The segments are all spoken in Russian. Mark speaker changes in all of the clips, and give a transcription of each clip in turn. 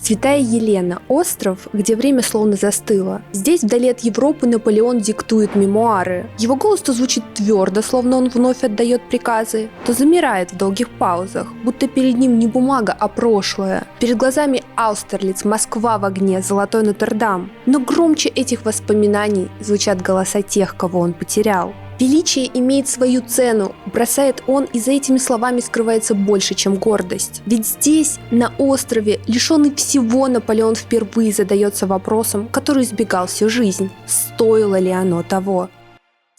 Speaker 1: Святая Елена – остров, где время словно застыло. Здесь, вдали от Европы, Наполеон диктует мемуары. Его голос то звучит твердо, словно он вновь отдает приказы, то замирает в долгих паузах, будто перед ним не бумага, а прошлое. Перед глазами Аустерлиц, Москва в огне, Золотой Нотр-Дам. Но громче этих воспоминаний звучат голоса тех, кого он потерял. Величие имеет свою цену, бросает он, и за этими словами скрывается больше, чем гордость. Ведь здесь, на острове, лишенный всего, Наполеон впервые задается вопросом, который избегал всю жизнь. Стоило ли оно того?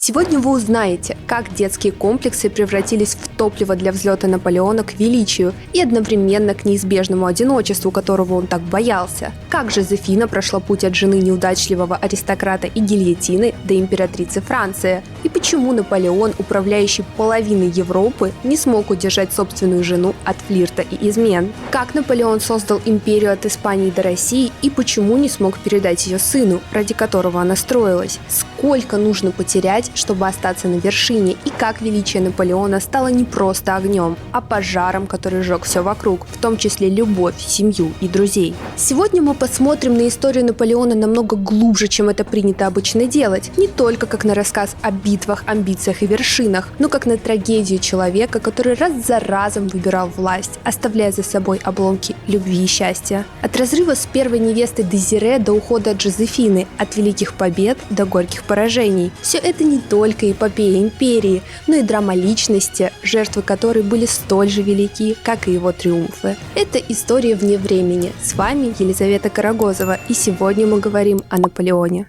Speaker 1: Сегодня вы узнаете, как детские комплексы превратились в топливо для взлета Наполеона к величию и одновременно к неизбежному одиночеству, которого он так боялся. Как Жозефина прошла путь от жены неудачливого аристократа и гильотины до императрицы Франции. И почему Наполеон, управляющий половиной Европы, не смог удержать собственную жену от флирта и измен. Как Наполеон создал империю от Испании до России и почему не смог передать ее сыну, ради которого она строилась. Сколько нужно потерять, чтобы остаться на вершине, и как величие Наполеона стало не просто огнем, а пожаром, который сжег все вокруг, в том числе любовь, семью и друзей. Сегодня мы посмотрим на историю Наполеона намного глубже, чем это принято обычно делать, не только как на рассказ о битвах, амбициях и вершинах, но как на трагедию человека, который раз за разом выбирал власть, оставляя за собой обломки любви и счастья. От разрыва с первой невестой Дезире до ухода от Жозефины, от великих побед до горьких поражений. Все это не только эпопея империи, но и драма личности, жертвы которой были столь же велики, как и его триумфы. Это история вне времени. С вами Елизавета Карагозова, и сегодня мы говорим о Наполеоне.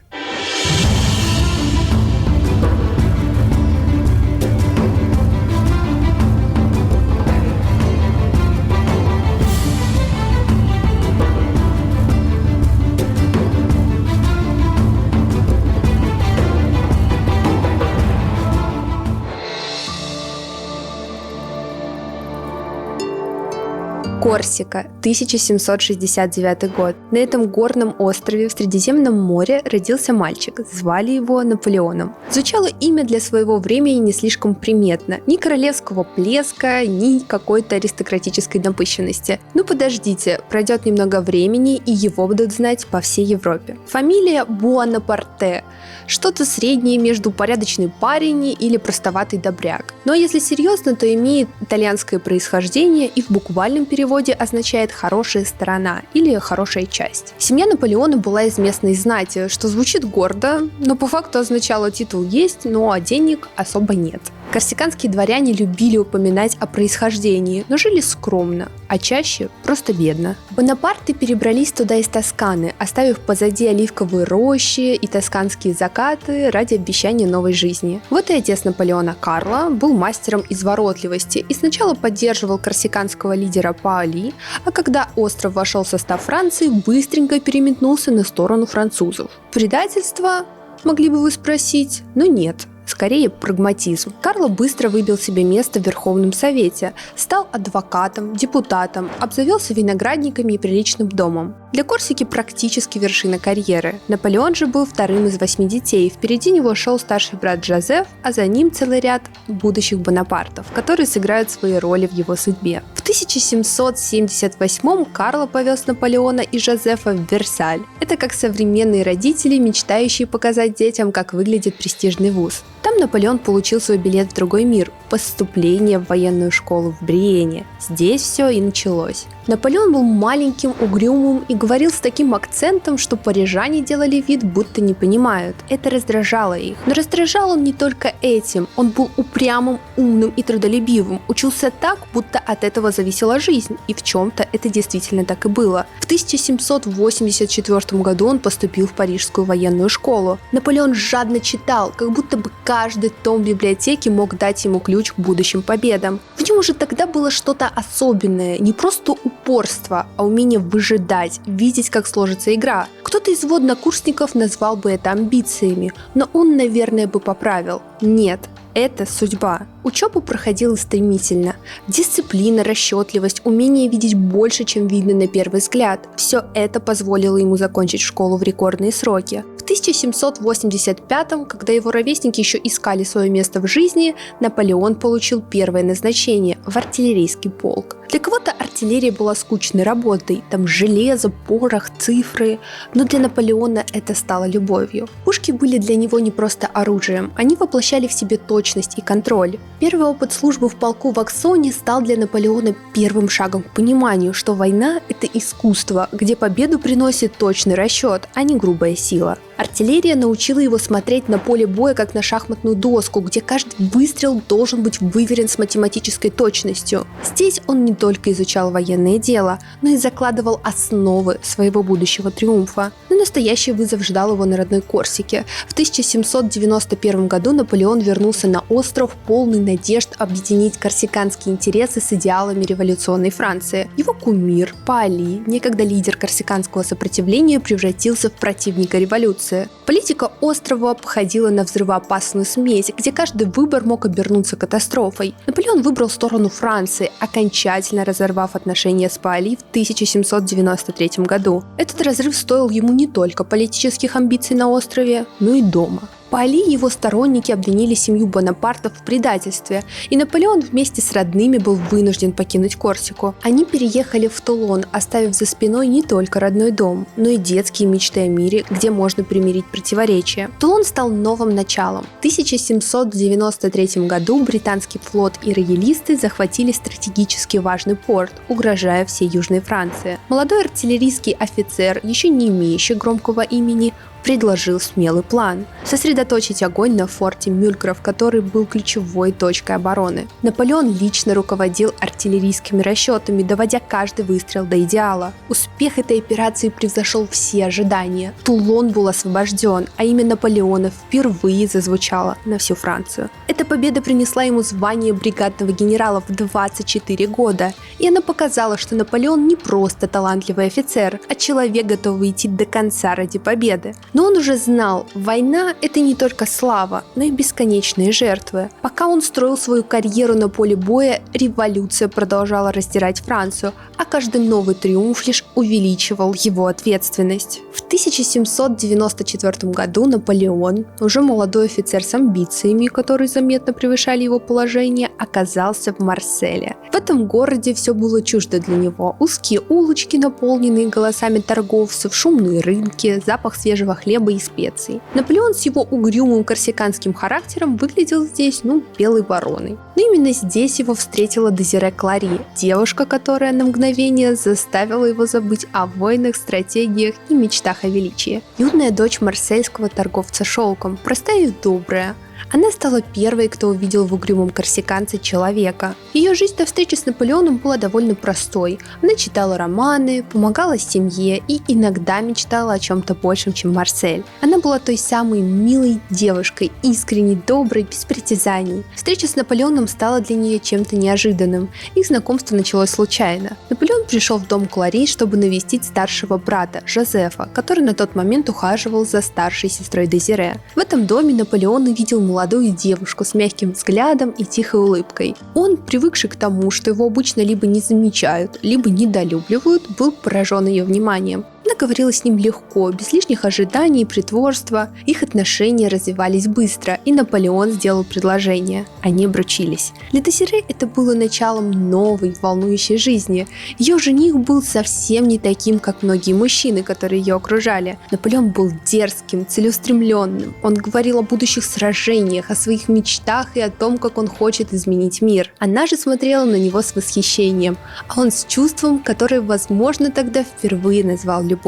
Speaker 1: Корсика, 1769 год. На этом горном острове в Средиземном море родился мальчик. Звали его Наполеоном. Звучало имя для своего времени не слишком приметно. Ни королевского блеска, ни какой-то аристократической напыщенности. Ну подождите, пройдет немного времени, и его будут знать по всей Европе. Фамилия Буонапарте. Что-то среднее между порядочный парень или простоватый добряк. Но если серьезно, то имеет итальянское происхождение и в буквальном переводе означает «хорошая сторона» или «хорошая часть». Семья Наполеона была из местной знати, что звучит гордо, но по факту означало титул есть, но денег особо нет. Корсиканские дворяне любили упоминать о происхождении, но жили скромно, а чаще просто бедно. Бонапарты перебрались туда из Тосканы, оставив позади оливковые рощи и тосканские закаты ради обещания новой жизни. Вот и отец Наполеона Карла был мастером изворотливости и сначала поддерживал корсиканского лидера Паали, а когда остров вошел в состав Франции, быстренько переметнулся на сторону французов. Предательство? Могли бы вы спросить, но нет. Скорее, прагматизм. Карло быстро выбил себе место в Верховном Совете, стал адвокатом, депутатом, обзавелся виноградниками и приличным домом. Для Корсики практически вершина карьеры. Наполеон же был вторым из 8 детей, впереди него шел старший брат Жозеф, а за ним целый ряд будущих Бонапартов, которые сыграют свои роли в его судьбе. В 1778 Карло повез Наполеона и Жозефа в Версаль. Это как современные родители, мечтающие показать детям, как выглядит престижный вуз. Там Наполеон получил свой билет в другой мир – поступление в военную школу в Бриене. Здесь все и началось. Наполеон был маленьким, угрюмым и говорил с таким акцентом, что парижане делали вид, будто не понимают. Это раздражало их. Но раздражал он не только этим. Он был упрямым, умным и трудолюбивым. Учился так, будто от этого зависела жизнь. И в чем-то это действительно так и было. В 1784 году он поступил в Парижскую военную школу. Наполеон жадно читал, как будто бы каждый том библиотеки мог дать ему ключ к будущим победам. В нем уже тогда было что-то особенное, не просто упорство, а умение выжидать, видеть, как сложится игра. Кто-то из однокурсников назвал бы это амбициями, но он, наверное, бы поправил. Нет, это судьба. Учеба проходила стремительно. Дисциплина, расчетливость, умение видеть больше, чем видно на первый взгляд. Все это позволило ему закончить школу в рекордные сроки. В 1785, когда его ровесники еще искали свое место в жизни, Наполеон получил первое назначение в артиллерийский полк. Для кого-то артиллерия была скучной работой, там железо, порох, цифры, но для Наполеона это стало любовью. Пушки были для него не просто оружием, они воплощали в себе точность и контроль. Первый опыт службы в полку в Аксоне стал для Наполеона первым шагом к пониманию, что война – это искусство, где победу приносит точный расчет, а не грубая сила. Артиллерия научила его смотреть на поле боя как на шахматную доску, где каждый выстрел должен быть выверен с математической точностью. Здесь он не только изучал военное дело, но и закладывал основы своего будущего триумфа. Но настоящий вызов ждал его на родной Корсике. В 1791 году Наполеон вернулся на остров, полный надежд объединить корсиканские интересы с идеалами революционной Франции. Его кумир Паали, некогда лидер корсиканского сопротивления, превратился в противника революции. Политика острова походила на взрывоопасную смесь, где каждый выбор мог обернуться катастрофой. Наполеон выбрал сторону Франции, окончательно разорвав отношения с Паали в 1793 году. Этот разрыв стоил ему не только политических амбиций на острове, но и дома. Паали и его сторонники обвинили семью Бонапартов в предательстве, и Наполеон вместе с родными был вынужден покинуть Корсику. Они переехали в Тулон, оставив за спиной не только родной дом, но и детские мечты о мире, где можно примирить противоречия. Тулон стал новым началом. В 1793 году британский флот и роялисты захватили стратегически важный порт, угрожая всей Южной Франции. Молодой артиллерийский офицер, еще не имеющий громкого имени, предложил смелый план – сосредоточить огонь на форте Мюльграф, который был ключевой точкой обороны. Наполеон лично руководил артиллерийскими расчетами, доводя каждый выстрел до идеала. Успех этой операции превзошел все ожидания. Тулон был освобожден, а имя Наполеона впервые зазвучало на всю Францию. Эта победа принесла ему звание бригадного генерала в 24 года, и она показала, что Наполеон не просто талантливый офицер, а человек, готовый идти до конца ради победы. Но он уже знал, война – это не только слава, но и бесконечные жертвы. Пока он строил свою карьеру на поле боя, революция продолжала раздирать Францию, а каждый новый триумф лишь увеличивал его ответственность. В 1794 году Наполеон, уже молодой офицер с амбициями, которые заметно превышали его положение, оказался в Марселе. В этом городе все было чуждо для него. Узкие улочки, наполненные голосами торговцев, шумные рынки, запах свежего хлеба и специй. Наполеон с его угрюмым корсиканским характером выглядел здесь, белой вороной. Но именно здесь его встретила Дезире Клари, девушка, которая на мгновение заставила его забыть о войнах, стратегиях и мечтах о величии. Юная дочь марсельского торговца шелком, простая и добрая. Она стала первой, кто увидел в угрюмом корсиканце человека. Ее жизнь до встречи с Наполеоном была довольно простой. Она читала романы, помогала семье и иногда мечтала о чем-то большем, чем Марсель. Она была той самой милой девушкой, искренней, доброй, без притязаний. Встреча с Наполеоном стала для нее чем-то неожиданным. Их знакомство началось случайно. Наполеон пришел в дом Клари, чтобы навестить старшего брата, Жозефа, который на тот момент ухаживал за старшей сестрой Дезире. В этом доме Наполеон увидел молодую девушку с мягким взглядом и тихой улыбкой. Он, привыкший к тому, что его обычно либо не замечают, либо недолюбливают, был поражен ее вниманием. Она говорила с ним легко, без лишних ожиданий и притворства. Их отношения развивались быстро, и Наполеон сделал предложение. Они обручились. Для Дезире это было началом новой, волнующей жизни. Ее жених был совсем не таким, как многие мужчины, которые ее окружали. Наполеон был дерзким, целеустремленным. Он говорил о будущих сражениях, о своих мечтах и о том, как он хочет изменить мир. Она же смотрела на него с восхищением, а он с чувством, которое, возможно, тогда впервые назвал любовью.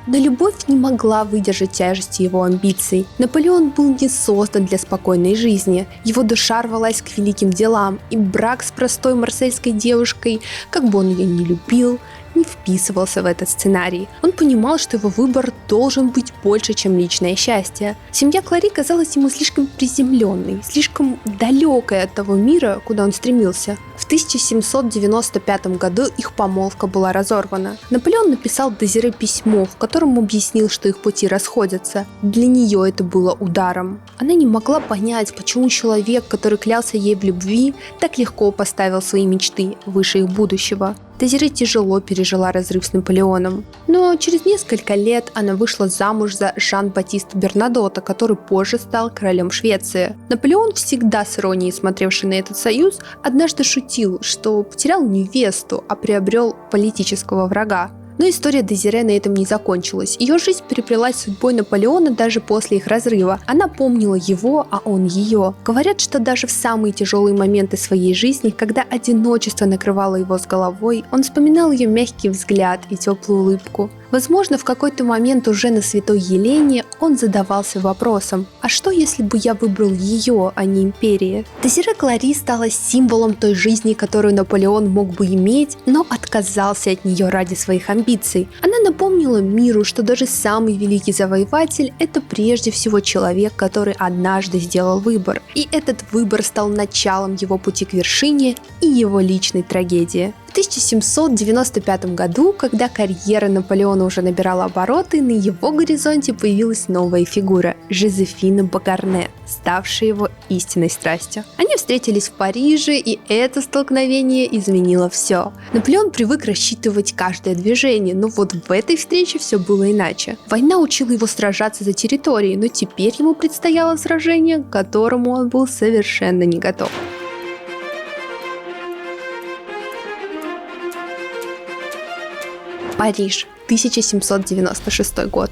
Speaker 1: Но любовь не могла выдержать тяжести его амбиций. Наполеон был не создан для спокойной жизни. Его душа рвалась к великим делам, и брак с простой марсельской девушкой, как бы он ее ни любил, не вписывался в этот сценарий. Он понимал, что его выбор должен быть больше, чем личное счастье. Семья Клари казалась ему слишком приземленной, слишком далекой от того мира, куда он стремился. В 1795 году их помолвка была разорвана. Наполеон написал Дезире письмо, в котором объяснил, что их пути расходятся. Для нее это было ударом. Она не могла понять, почему человек, который клялся ей в любви, так легко поставил свои мечты выше их будущего. Дезире тяжело пережила разрыв с Наполеоном, но через несколько лет она вышла замуж за Жан-Батиста Бернадота, который позже стал королем Швеции. Наполеон, всегда с иронией смотревший на этот союз, однажды шутил, что потерял невесту, а приобрел политического врага. Но история Дезире на этом не закончилась. Ее жизнь переплелась с судьбой Наполеона даже после их разрыва. Она помнила его, а он ее. Говорят, что даже в самые тяжелые моменты своей жизни, когда одиночество накрывало его с головой, он вспоминал ее мягкий взгляд и теплую улыбку. Возможно, в какой-то момент уже на Святой Елене он задавался вопросом: а что если бы я выбрал ее, а не империи? Дезире Клари стала символом той жизни, которую Наполеон мог бы иметь, но отказался от нее ради своих амбиций. Она напомнила миру, что даже самый великий завоеватель – это прежде всего человек, который однажды сделал выбор. И этот выбор стал началом его пути к вершине и его личной трагедии. В 1795 году, когда карьера Наполеона уже набирала обороты, на его горизонте появилась новая фигура – Жозефина Багарне, ставшая его истинной страстью. Они встретились в Париже, и это столкновение изменило все. Наполеон привык рассчитывать каждое движение, но вот в этой встрече все было иначе. Война учила его сражаться за территории, но теперь ему предстояло сражение, к которому он был совершенно не готов. Париж, 1796 год.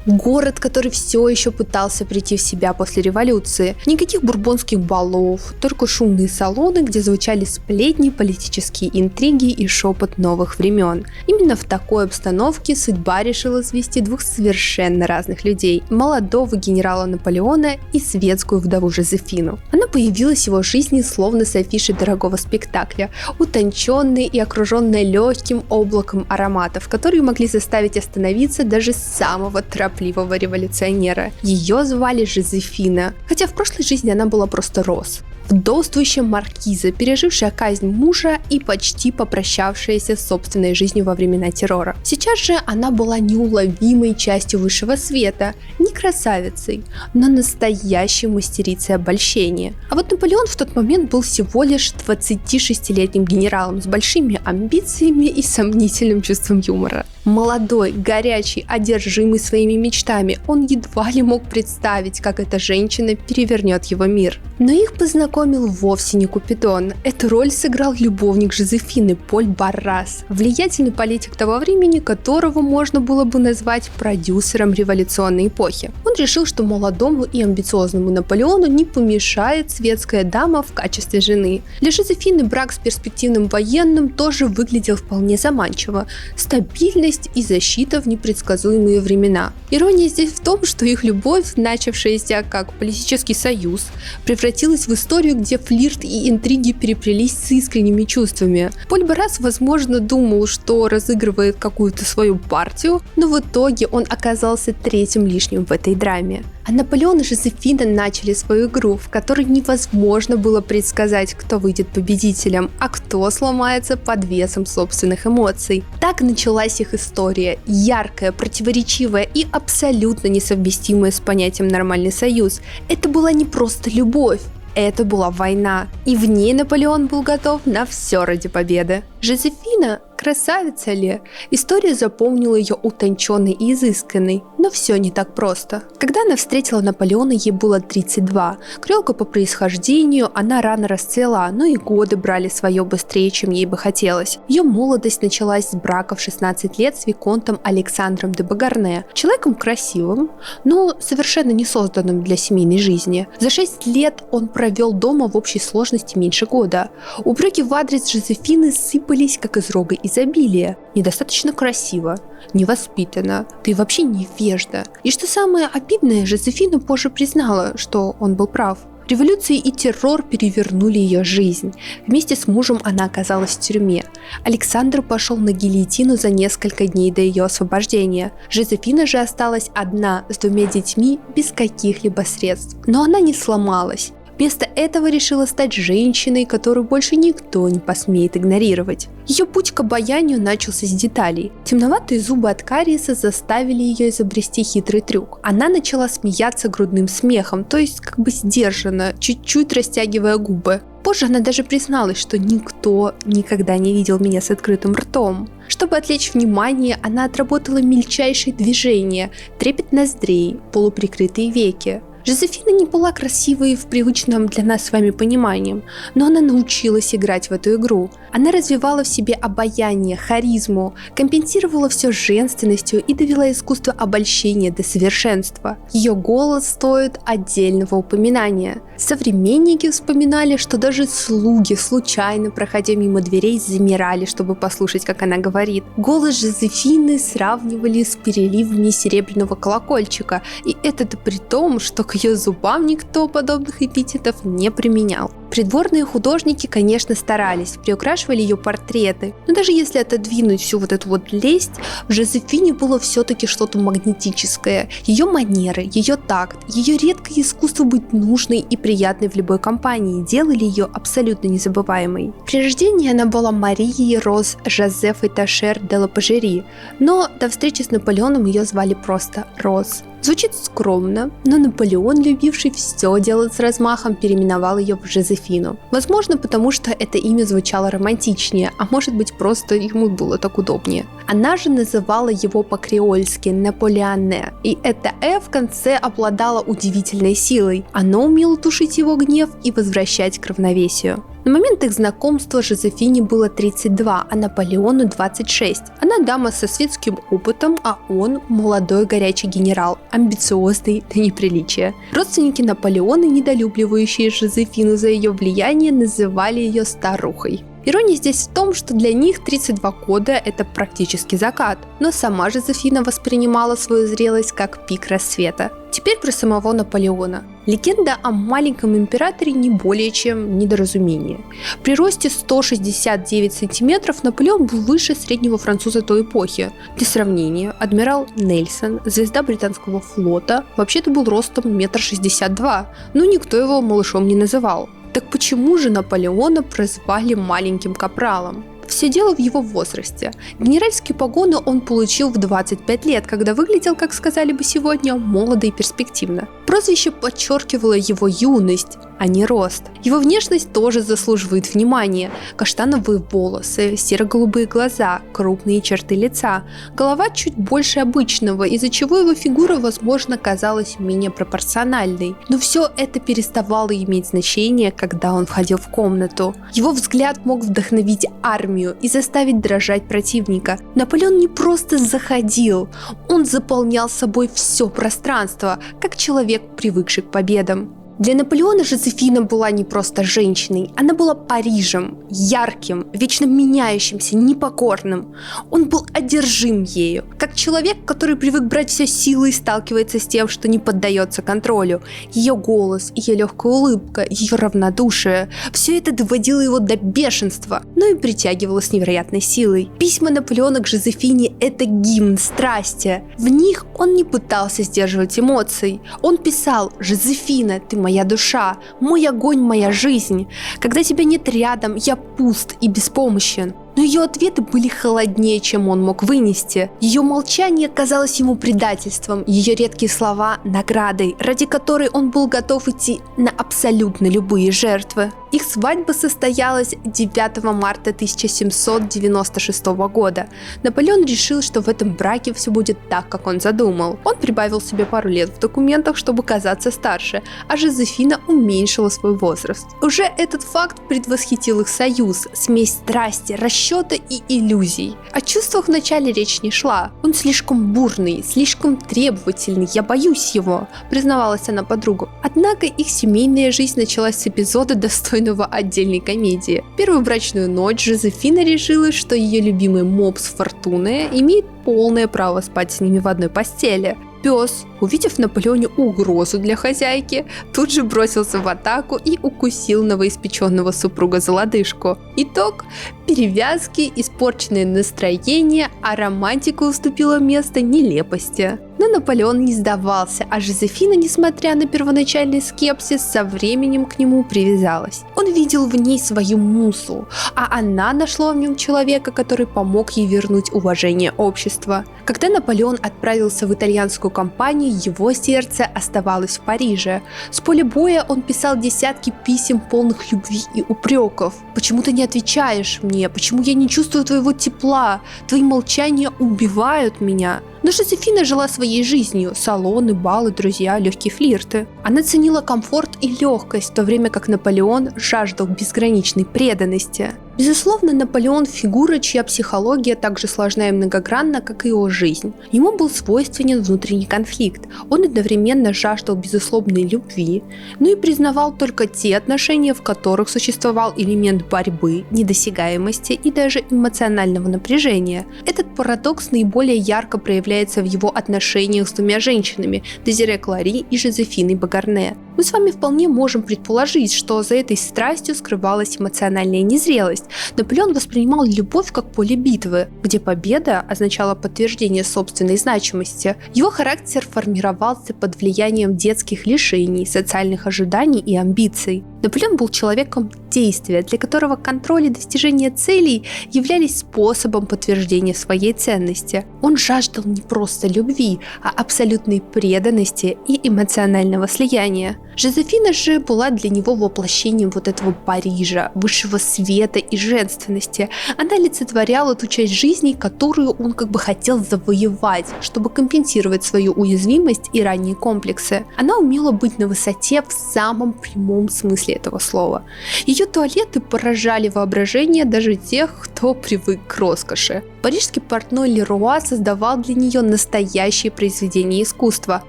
Speaker 1: Город, который все еще пытался прийти в себя после революции. Никаких бурбонских балов, только шумные салоны, где звучали сплетни, политические интриги и шепот новых времен. Именно в такой обстановке судьба решила свести двух совершенно разных людей: молодого генерала Наполеона и светскую вдову Жозефину. Она появилась в его жизни словно с афиши дорогого спектакля, утонченной и окруженной легким облаком ароматов, которые могли заставить остановиться даже самого торопливого революционера. Ее звали Жозефина, хотя в прошлой жизни она была просто Роз. Вдовствующая маркиза, пережившая казнь мужа и почти попрощавшаяся с собственной жизнью во времена террора. Сейчас же она была неуловимой частью высшего света, не красавицей, но настоящей мастерицей обольщения. А вот Наполеон в тот момент был всего лишь 26-летним генералом с большими амбициями и сомнительным чувством юмора. Молодой, горячий, одержимый своими мечтами, он едва ли мог представить, как эта женщина перевернет его мир. Но их познакомил вовсе не Купидон. Эту роль сыграл любовник Жозефины, Поль Баррас, влиятельный политик того времени, которого можно было бы назвать продюсером революционной эпохи. Он решил, что молодому и амбициозному Наполеону не помешает светская дама в качестве жены. Для Жозефины брак с перспективным военным тоже выглядел вполне заманчиво. Стабильность и защита в непредсказуемые времена. Ирония здесь в том, что их любовь, начавшаяся как политический союз, превратилась в историю, где флирт и интриги переплелись с искренними чувствами. Поль Баррас, возможно, думал, что разыгрывает какую-то свою партию, но в итоге он оказался третьим лишним в этой драме. А Наполеон и Жозефина начали свою игру, в которой невозможно было предсказать, кто выйдет победителем, а кто сломается под весом собственных эмоций. Так началась их история, яркая, противоречивая и абсолютно несовместимая с понятием «нормальный союз». Это была не просто любовь. Это была война, и в ней Наполеон был готов на все ради победы. Жозефина – красавица ли? История запомнила ее утонченной и изысканной, но все не так просто. Когда она встретила Наполеона, ей было 32. Крёлка по происхождению, она рано расцвела, но и годы брали свое быстрее, чем ей бы хотелось. Ее молодость началась с брака в 16 лет с виконтом Александром де Багарне, человеком красивым, но совершенно не созданным для семейной жизни. За 6 лет он провел дома в общей сложности меньше года. Упреки в адрес Жозефины сыпались, как из рога изобилия. Недостаточно красиво, невоспитанно, да и вообще невежда. И что самое обидное, Жозефина позже признала, что он был прав. Революции и террор перевернули ее жизнь. Вместе с мужем она оказалась в тюрьме. Александр пошел на гильотину за несколько дней до ее освобождения. Жозефина же осталась одна с 2 детьми без каких-либо средств. Но она не сломалась. Вместо этого решила стать женщиной, которую больше никто не посмеет игнорировать. Ее путь к обаянию начался с деталей. Темноватые зубы от кариеса заставили ее изобрести хитрый трюк. Она начала смеяться грудным смехом, то есть как бы сдержанно, чуть-чуть растягивая губы. Позже она даже призналась, что никто никогда не видел меня с открытым ртом. Чтобы отвлечь внимание, она отработала мельчайшие движения, трепет ноздрей, полуприкрытые веки. Жозефина не была красивой в привычном для нас с вами понимании, но она научилась играть в эту игру. Она развивала в себе обаяние, харизму, компенсировала все женственностью и довела искусство обольщения до совершенства. Ее голос стоит отдельного упоминания. Современники вспоминали, что даже слуги, случайно проходя мимо дверей, замирали, чтобы послушать, как она говорит. Голос Жозефины сравнивали с переливами серебряного колокольчика, и это при том, что к ее зубам никто подобных эпитетов не применял. Придворные художники, конечно, старались, приукрашивали ее портреты, но даже если отодвинуть всю вот эту вот лесть, в Жозефине было все-таки что-то магнетическое. Ее манеры, ее такт, ее редкое искусство быть нужной и приятной в любой компании делали ее абсолютно незабываемой. При рождении она была Марией Роз Жозефой Ташер де ла Пажери, но до встречи с Наполеоном ее звали просто Роз. Звучит скромно, но Наполеон, любивший все делать с размахом, переименовал ее в Жозефину. Возможно, потому что это имя звучало романтичнее, а может быть просто ему было так удобнее. Она же называла его по-креольски Наполеоне, и это «э» в конце обладало удивительной силой. Оно умело тушить его гнев и возвращать к равновесию. На момент их знакомства Жозефине было 32, а Наполеону 26. Она дама со светским опытом, а он молодой горячий генерал, амбициозный до неприличия. Родственники Наполеона, недолюбливающие Жозефину за ее влияние, называли ее старухой. Ирония здесь в том, что для них 32 года – это практически закат, но сама Жозефина воспринимала свою зрелость как пик рассвета. Теперь про самого Наполеона. Легенда о маленьком императоре не более чем недоразумение. При росте 169 сантиметров Наполеон был выше среднего француза той эпохи. Для сравнения, адмирал Нельсон, звезда британского флота, вообще-то был ростом 1,62 м, но никто его малышом не называл. Так почему же Наполеона прозвали маленьким капралом? Все дело в его возрасте. Генеральские погоны он получил в 25 лет, когда выглядел, как сказали бы сегодня, молодо и перспективно. Прозвище подчеркивало его юность, а не рост. Его внешность тоже заслуживает внимания. Каштановые волосы, серо-голубые глаза, крупные черты лица, голова чуть больше обычного, из-за чего его фигура, возможно, казалась менее пропорциональной. Но все это переставало иметь значение, когда он входил в комнату. Его взгляд мог вдохновить армию и заставить дрожать противника. Наполеон не просто заходил, он заполнял собой все пространство, как человек, привыкший к победам. Для Наполеона Жозефина была не просто женщиной, она была Парижем, ярким, вечно меняющимся, непокорным. Он был одержим ею, как человек, который привык брать все силы и сталкивается с тем, что не поддается контролю. Ее голос, ее легкая улыбка, ее равнодушие – все это доводило его до бешенства, но и притягивало с невероятной силой. Письма Наполеона к Жозефине – это гимн страсти. В них он не пытался сдерживать эмоций. Он писал: «Жозефина, ты моя душа, мой огонь, моя жизнь. Когда тебя нет рядом, я пуст и беспомощен». Но ее ответы были холоднее, чем он мог вынести. Ее молчание казалось ему предательством, ее редкие слова – наградой, ради которой он был готов идти на абсолютно любые жертвы. Их свадьба состоялась 9 марта 1796 года. Наполеон решил, что в этом браке все будет так, как он задумал. Он прибавил себе пару лет в документах, чтобы казаться старше, а Жозефина уменьшила свой возраст. Уже этот факт предвосхитил их союз, смесь страсти, расчета и иллюзий. О чувствах вначале речь не шла. Он слишком бурный, слишком требовательный, я боюсь его, признавалась она подругу. Однако их семейная жизнь началась с эпизода, достойного отдельной комедии. Первую брачную ночь Жозефина решила, что ее любимый мопс Фортуна имеет полное право спать с ними в одной постели. пес, увидев в Наполеоне угрозу для хозяйки, тут же бросился в атаку и укусил новоиспеченного супруга за лодыжку. Итог – перевязки, испорченное настроение, а романтика уступила место нелепости. Но Наполеон не сдавался, а Жозефина, несмотря на первоначальный скепсис, со временем к нему привязалась. Он видел в ней свою музу, а она нашла в нем человека, который помог ей вернуть уважение общества. Когда Наполеон отправился в итальянскую кампанию, его сердце оставалось в Париже. С поля боя он писал десятки писем, полных любви и упреков. «Почему ты не отвечаешь мне? Почему я не чувствую твоего тепла? Твои молчания убивают меня». Но Жозефина жила своей жизнью: салоны, балы, друзья, легкие флирты. Она ценила комфорт и легкость, в то время как Наполеон жаждал безграничной преданности. Безусловно, Наполеон – фигура, чья психология так же сложна и многогранна, как и его жизнь. Ему был свойственен внутренний конфликт. Он одновременно жаждал безусловной любви, но и признавал только те отношения, в которых существовал элемент борьбы, недосягаемости и даже эмоционального напряжения. Этот парадокс наиболее ярко проявляется в его отношениях с двумя женщинами – Дезире Клари и Жозефиной Багарне. Мы с вами вполне можем предположить, что за этой страстью скрывалась эмоциональная незрелость. Наполеон воспринимал любовь как поле битвы, где победа означала подтверждение собственной значимости. Его характер формировался под влиянием детских лишений, социальных ожиданий и амбиций. Наполеон был человеком действия, для которого контроль и достижение целей являлись способом подтверждения своей ценности. Он жаждал не просто любви, а абсолютной преданности и эмоционального слияния. Жозефина же была для него воплощением вот этого Парижа, высшего света и женственности. Она олицетворяла ту часть жизни, которую он как бы хотел завоевать, чтобы компенсировать свою уязвимость и ранние комплексы. Она умела быть на высоте в самом прямом смысле этого слова. Ее туалеты поражали воображение даже тех, кто привык к роскоши. Парижский портной Леруа создавал для нее настоящие произведения искусства.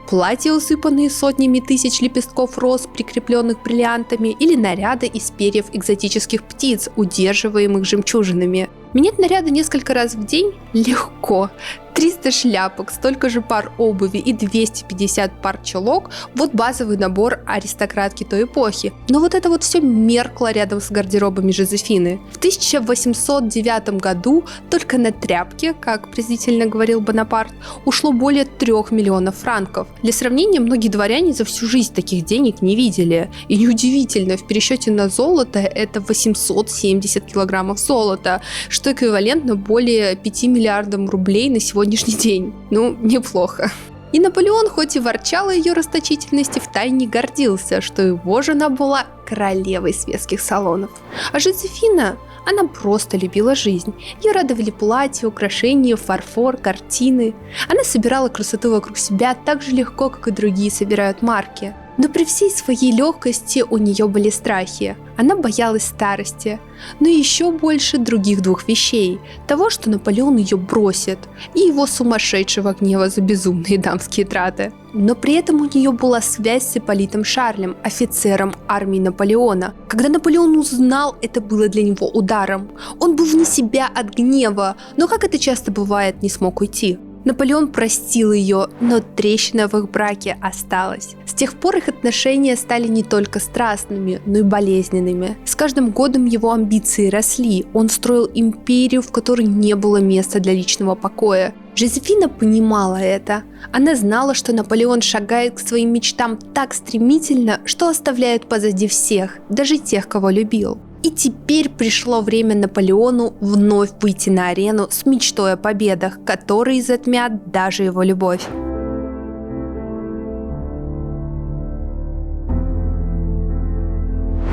Speaker 1: Платья, усыпанные сотнями тысяч лепестков роз, прикрепленных бриллиантами, или наряды из перьев экзотических птиц, удерживаемых жемчужинами. Менять наряды несколько раз в день легко. 300 шляпок, столько же пар обуви и 250 пар чулок – вот базовый набор аристократки той эпохи. Но вот это вот все меркло рядом с гардеробами Жозефины. В 1809 году только на тряпки, как презрительно говорил Бонапарт, ушло более 3 миллионов франков. Для сравнения, многие дворяне за всю жизнь таких денег не видели. И неудивительно, в пересчете на золото это 870 килограммов золота, что эквивалентно более 5 миллиардам рублей на сегодняшний день. Ну, неплохо. И Наполеон, хоть и ворчал о ее расточительности, втайне гордился, что его жена была королевой светских салонов. А Жозефина, она просто любила жизнь. Ее радовали платья, украшения, фарфор, картины. Она собирала красоту вокруг себя так же легко, как и другие собирают марки. Но при всей своей легкости у нее были страхи. Она боялась старости, но еще больше других двух вещей. Того, что Наполеон ее бросит, и его сумасшедшего гнева за безумные дамские траты. Но при этом у нее была связь с Ипполитом Шарлем, офицером армии Наполеона. Когда Наполеон узнал, это было для него ударом. Он был вне себя от гнева, но, как это часто бывает, не смог уйти. Наполеон простил ее, но трещина в их браке осталась. С тех пор их отношения стали не только страстными, но и болезненными. С каждым годом его амбиции росли, он строил империю, в которой не было места для личного покоя. Жозефина понимала это. Она знала, что Наполеон шагает к своим мечтам так стремительно, что оставляет позади всех, даже тех, кого любил. И теперь пришло время Наполеону вновь выйти на арену с мечтой о победах, которые затмят даже его любовь.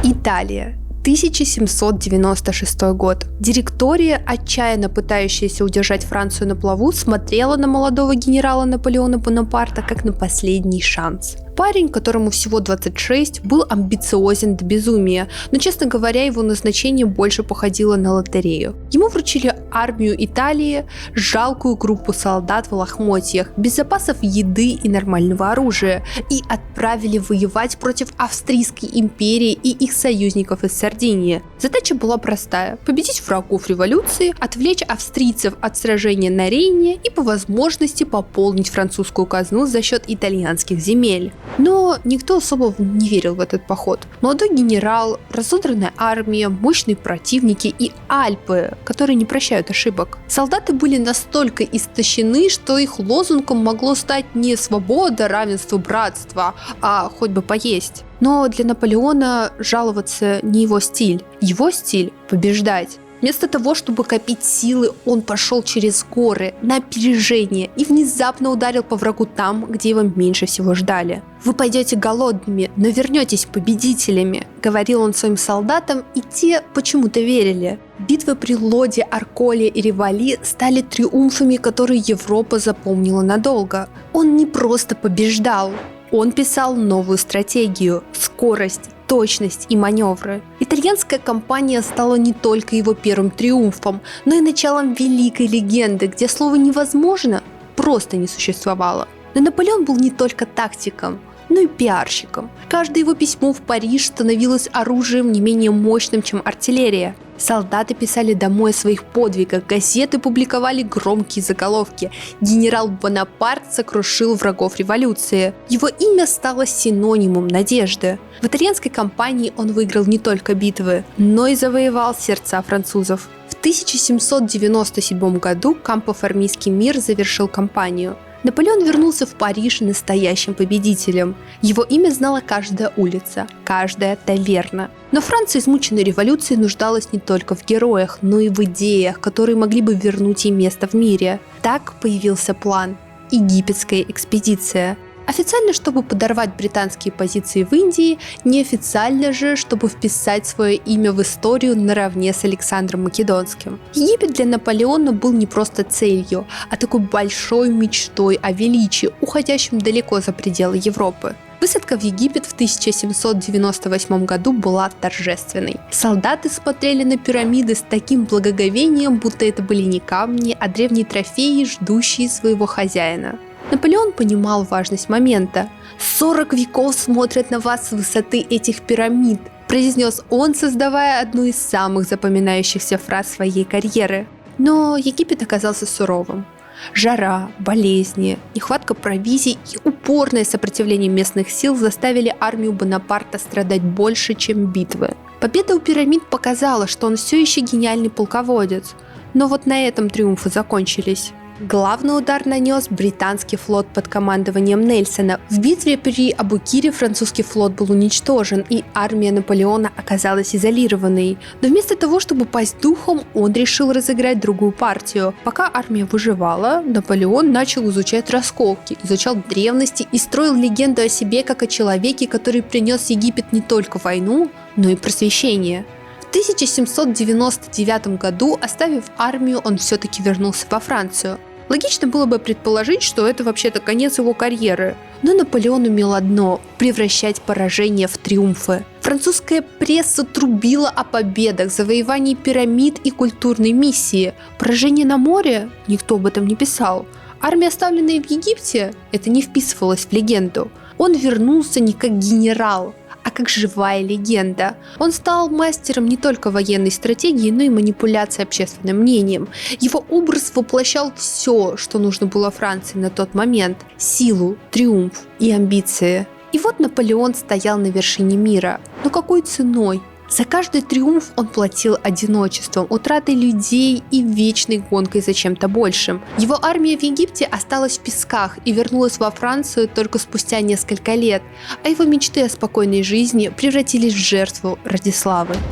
Speaker 1: Италия. 1796 год. Директория, отчаянно пытающаяся удержать Францию на плаву, смотрела на молодого генерала Наполеона Бонапарта как на последний шанс. Парень, которому всего 26, был амбициозен до безумия, но, честно говоря, его назначение больше походило на лотерею. Ему вручили армию Италии, жалкую группу солдат в лохмотьях, без запасов еды и нормального оружия, и отправили воевать против Австрийской империи и их союзников из Сардинии. Задача была простая – победить врагов революции, отвлечь австрийцев от сражения на Рейне и по возможности пополнить французскую казну за счет итальянских земель. Но никто особо не верил в этот поход. Молодой генерал, разодранная армия, мощные противники и Альпы, которые не прощают ошибок. Солдаты были настолько истощены, что их лозунгом могло стать не «свобода, равенство, братство», а «хоть бы поесть». Но для Наполеона жаловаться не его стиль. Его стиль – побеждать. Вместо того, чтобы копить силы, он пошел через горы на опережение и внезапно ударил по врагу там, где его меньше всего ждали. «Вы пойдете голодными, но вернетесь победителями», — говорил он своим солдатам, и те почему-то верили. Битвы при Лоде, Арколе и Ривали стали триумфами, которые Европа запомнила надолго. Он не просто побеждал, он писал новую стратегию – скорость, точность и маневры. Итальянская кампания стала не только его первым триумфом, но и началом великой легенды, где слово «невозможно» просто не существовало. Но Наполеон был не только тактиком, но и пиарщиком. Каждое его письмо в Париж становилось оружием не менее мощным, чем артиллерия. Солдаты писали домой о своих подвигах, газеты публиковали громкие заголовки. Генерал Бонапарт сокрушил врагов революции. Его имя стало синонимом надежды. В итальянской кампании он выиграл не только битвы, но и завоевал сердца французов. В 1797 году Кампо-Формийский мир завершил кампанию. Наполеон вернулся в Париж настоящим победителем. Его имя знала каждая улица, каждая таверна. Но Франция, измученная революцией, нуждалась не только в героях, но и в идеях, которые могли бы вернуть ей место в мире. Так появился план – египетская экспедиция. Официально, чтобы подорвать британские позиции в Индии, неофициально же, чтобы вписать свое имя в историю наравне с Александром Македонским. Египет для Наполеона был не просто целью, а такой большой мечтой о величии, уходящем далеко за пределы Европы. Высадка в Египет в 1798 году была торжественной. Солдаты смотрели на пирамиды с таким благоговением, будто это были не камни, а древние трофеи, ждущие своего хозяина. Наполеон понимал важность момента. 40 веков смотрят на вас с высоты этих пирамид, произнес он, создавая одну из самых запоминающихся фраз своей карьеры. Но Египет оказался суровым. Жара, болезни, нехватка провизий и упорное сопротивление местных сил заставили армию Бонапарта страдать больше, чем битвы. Победа у пирамид показала, что он все еще гениальный полководец, но вот на этом триумфы закончились. Главный удар нанес британский флот под командованием Нельсона. В битве при Абукире французский флот был уничтожен, и армия Наполеона оказалась изолированной. Но вместо того, чтобы пасть духом, он решил разыграть другую партию. Пока армия выживала, Наполеон начал изучать раскопки, изучал древности и строил легенду о себе как о человеке, который принес Египет не только войну, но и просвещение. В 1799 году, оставив армию, он все-таки вернулся во Францию. Логично было бы предположить, что это вообще-то конец его карьеры. Но Наполеон умел одно – превращать поражения в триумфы. Французская пресса трубила о победах, завоевании пирамид и культурной миссии. Поражение на море? Никто об этом не писал. Армия, оставленная в Египте? Это не вписывалось в легенду. Он вернулся не как генерал, а как живая легенда. Он стал мастером не только военной стратегии, но и манипуляции общественным мнением. Его образ воплощал все, что нужно было Франции на тот момент: силу, триумф и амбиции. И вот Наполеон стоял на вершине мира. Но какой ценой? За каждый триумф он платил одиночеством, утратой людей и вечной гонкой за чем-то большим. Его армия в Египте осталась в песках и вернулась во Францию только спустя несколько лет, а его мечты о спокойной жизни превратились в жертву ради славы. –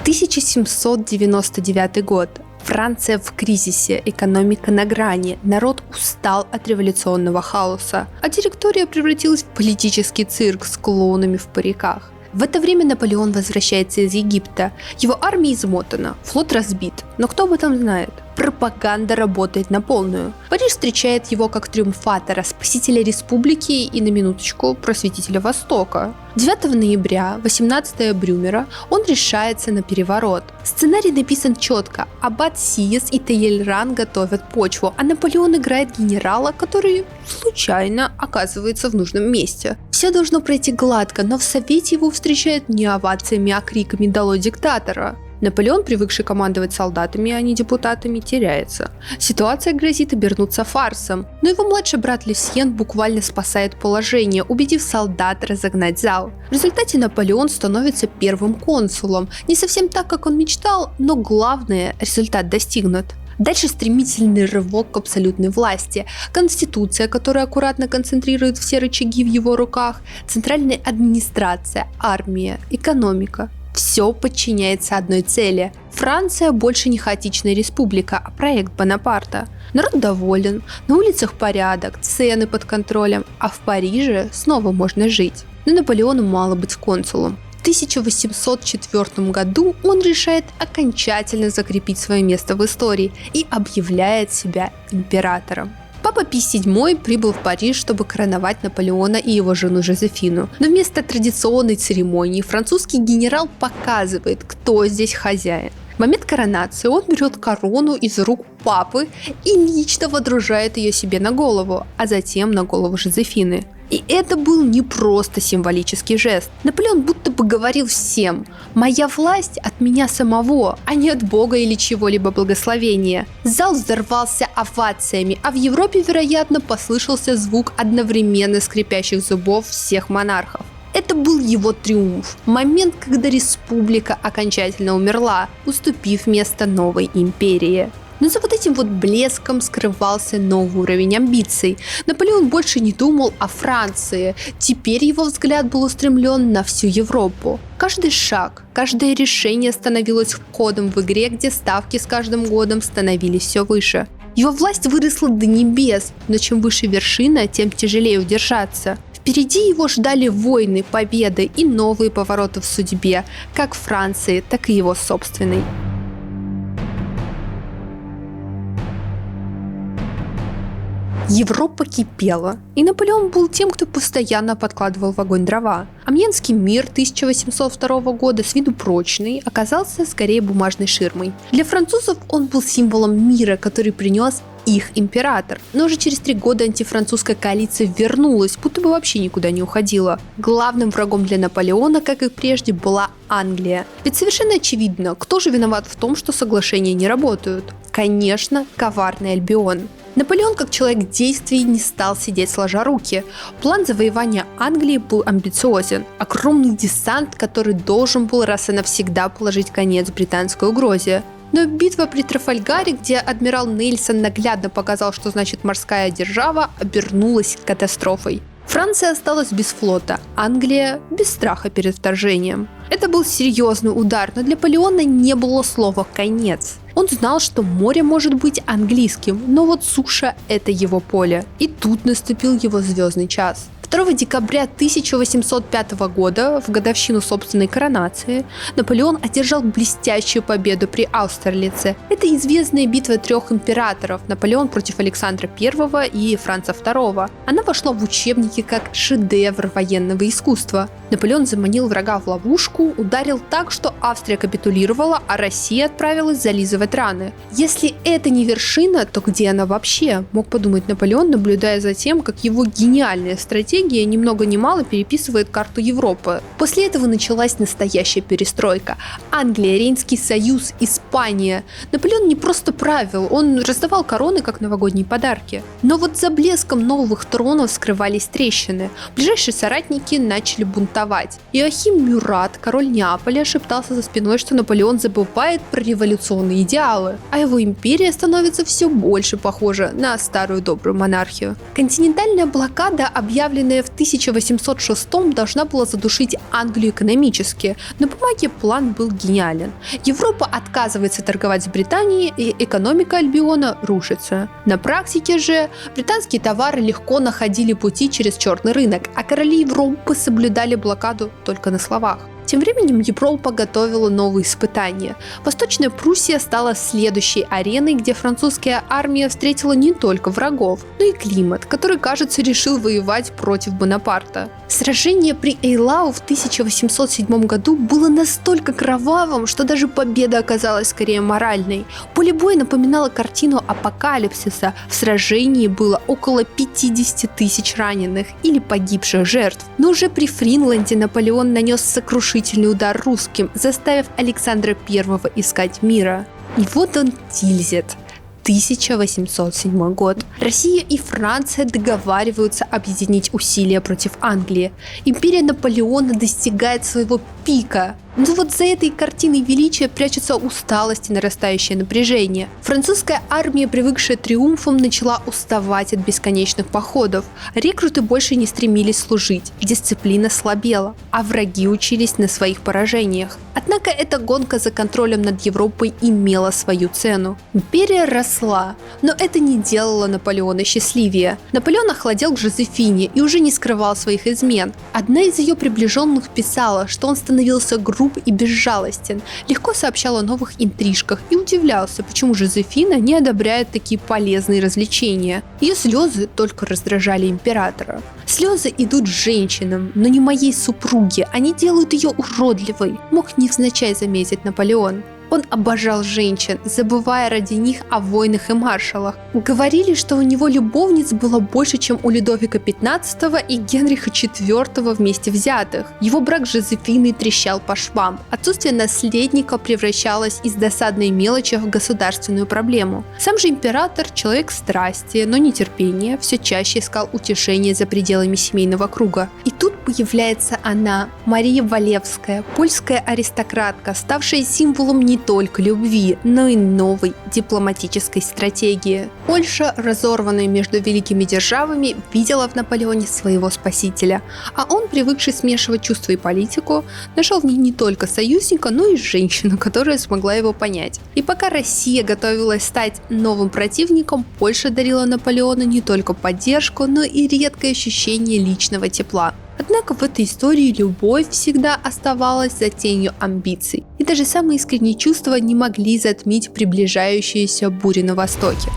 Speaker 1: 1799 год. Франция в кризисе, экономика на грани, народ устал от революционного хаоса, а директория превратилась в политический цирк с клоунами в париках. В это время Наполеон возвращается из Египта. Его армия измотана, флот разбит, но кто об этом знает? Про пропаганда работает на полную. Париж встречает его как триумфатора, спасителя республики и, на минуточку, просветителя Востока. 9 ноября, 18 Брюмера, он решается на переворот. Сценарий написан четко. Аббат Сиес и Тейельран готовят почву, а Наполеон играет генерала, который случайно оказывается в нужном месте. Все должно пройти гладко, но в Совете его встречают не овациями, а криками «Долой диктатора!». Наполеон, привыкший командовать солдатами, а не депутатами, теряется. Ситуация грозит обернуться фарсом, но его младший брат Люсьен буквально спасает положение, убедив солдат разогнать зал. В результате Наполеон становится первым консулом. Не совсем так, как он мечтал, но главное – результат достигнут. Дальше стремительный рывок к абсолютной власти, конституция, которая аккуратно концентрирует все рычаги в его руках, центральная администрация, армия, экономика. Все подчиняется одной цели. Франция больше не хаотичная республика, а проект Бонапарта. Народ доволен, на улицах порядок, цены под контролем, а в Париже снова можно жить. Но Наполеону мало быть консулом. В 1804 году он решает окончательно закрепить свое место в истории и объявляет себя императором. Папа Пий VII прибыл в Париж, чтобы короновать Наполеона и его жену Жозефину. Но вместо традиционной церемонии французский генерал показывает, кто здесь хозяин. В момент коронации он берет корону из рук папы и лично водружает ее себе на голову, а затем на голову Жозефины. И это был не просто символический жест. Наполеон будто бы говорил всем: «Моя власть от меня самого, а не от Бога или чего-либо благословения». Зал взорвался овациями, а в Европе, вероятно, послышался звук одновременно скрипящих зубов всех монархов. Это был его триумф, момент, когда республика окончательно умерла, уступив место новой империи. Но за вот этим вот блеском скрывался новый уровень амбиций. Наполеон больше не думал о Франции. Теперь его взгляд был устремлен на всю Европу. Каждый шаг, каждое решение становилось входом в игре, где ставки с каждым годом становились все выше. Его власть выросла до небес, но чем выше вершина, тем тяжелее удержаться. Впереди его ждали войны, победы и новые повороты в судьбе, как Франции, так и его собственной. Европа кипела, и Наполеон был тем, кто постоянно подкладывал в огонь дрова. Амьенский мир 1802 года, с виду прочный, оказался скорее бумажной ширмой. Для французов он был символом мира, который принес их император. Но уже через 3 года антифранцузская коалиция вернулась, будто бы вообще никуда не уходила. Главным врагом для Наполеона, как и прежде, была Англия. Ведь совершенно очевидно, кто же виноват в том, что соглашения не работают? Конечно, коварный Альбион. Наполеон, как человек действий, не стал сидеть сложа руки. План завоевания Англии был амбициозен. Огромный десант, который должен был раз и навсегда положить конец британской угрозе. Но битва при Трафальгаре, где адмирал Нельсон наглядно показал, что значит морская держава, обернулась катастрофой. Франция осталась без флота, Англия без страха перед вторжением. Это был серьезный удар, но для Наполеона не было слова «конец». Он знал, что море может быть английским, но вот суша – это его поле. И тут наступил его звездный час. 2 декабря 1805 года, в годовщину собственной коронации, Наполеон одержал блестящую победу при Аустерлице. Это известная битва 3 императоров – Наполеон против Александра I и Франца II. Она вошла в учебники как шедевр военного искусства. Наполеон заманил врага в ловушку, ударил так, что Австрия капитулировала, а Россия отправилась зализывать раны. Если это не вершина, то где она вообще? Мог подумать Наполеон, наблюдая за тем, как его гениальная стратегия ни много ни мало переписывает карту Европы. После этого началась настоящая перестройка. Англия, Рейнский союз, Испания. Наполеон не просто правил, он раздавал короны как новогодние подарки. Но вот за блеском новых тронов скрывались трещины. Ближайшие соратники начали бунтовать. Иоахим Мюрат, король Неаполя, шептался за спиной, что Наполеон забывает про революционные идеалы, а его империя становится все больше похожа на старую добрую монархию. Континентальная блокада, объявленная в 1806 должна была задушить Англию экономически. На бумаге план был гениален. Европа отказывается торговать с Британией, и экономика Альбиона рушится. На практике же британские товары легко находили пути через черный рынок, а короли Европы соблюдали блокаду только на словах. Тем временем Европа готовила новые испытания. Восточная Пруссия стала следующей ареной, где французская армия встретила не только врагов, но и климат, который, кажется, решил воевать против Бонапарта. Сражение при Эйлау в 1807 году было настолько кровавым, что даже победа оказалась скорее моральной. Поле боя напоминало картину апокалипсиса. В сражении было около 50 тысяч раненых или погибших жертв. Но уже при Фринланде Наполеон нанес сокрушительный удар русским, заставив Александра I искать мира. И вот он, Тильзит. 1807 год. Россия и Франция договариваются объединить усилия против Англии. Империя Наполеона достигает своего пика. Но вот за этой картиной величия прячется усталость и нарастающее напряжение. Французская армия, привыкшая триумфом, начала уставать от бесконечных походов. Рекруты больше не стремились служить, дисциплина слабела, а враги учились на своих поражениях. Однако эта гонка за контролем над Европой имела свою цену. Империя росла, но это не делало Наполеона счастливее. Наполеон охладел к Жозефине и уже не скрывал своих измен. Одна из ее приближенных писала, что он становился груб и безжалостен, легко сообщал о новых интрижках и удивлялся, почему Жозефина не одобряет такие полезные развлечения. Ее слезы только раздражали императора. Слезы идут женщинам, но не моей супруге, они делают ее уродливой, мог невзначай заметить Наполеон. Он обожал женщин, забывая ради них о войнах и маршалах. Говорили, что у него любовниц было больше, чем у Людовика XV и Генриха IV вместе взятых. Его брак с Жозефиной трещал по швам. Отсутствие наследника превращалось из досадной мелочи в государственную проблему. Сам же император, человек страсти, но нетерпения, все чаще искал утешение за пределами семейного круга. И тут появляется она, Мария Валевская, польская аристократка, ставшая символом не только любви, но и новой дипломатической стратегии. Польша, разорванная между великими державами, видела в Наполеоне своего спасителя, а он, привыкший смешивать чувства и политику, нашел в ней не только союзника, но и женщину, которая смогла его понять. И пока Россия готовилась стать новым противником, Польша дарила Наполеону не только поддержку, но и редкое ощущение личного тепла. Однако в этой истории любовь всегда оставалась за тенью амбиций, и даже самые искренние чувства не могли затмить приближающиеся бури на Востоке.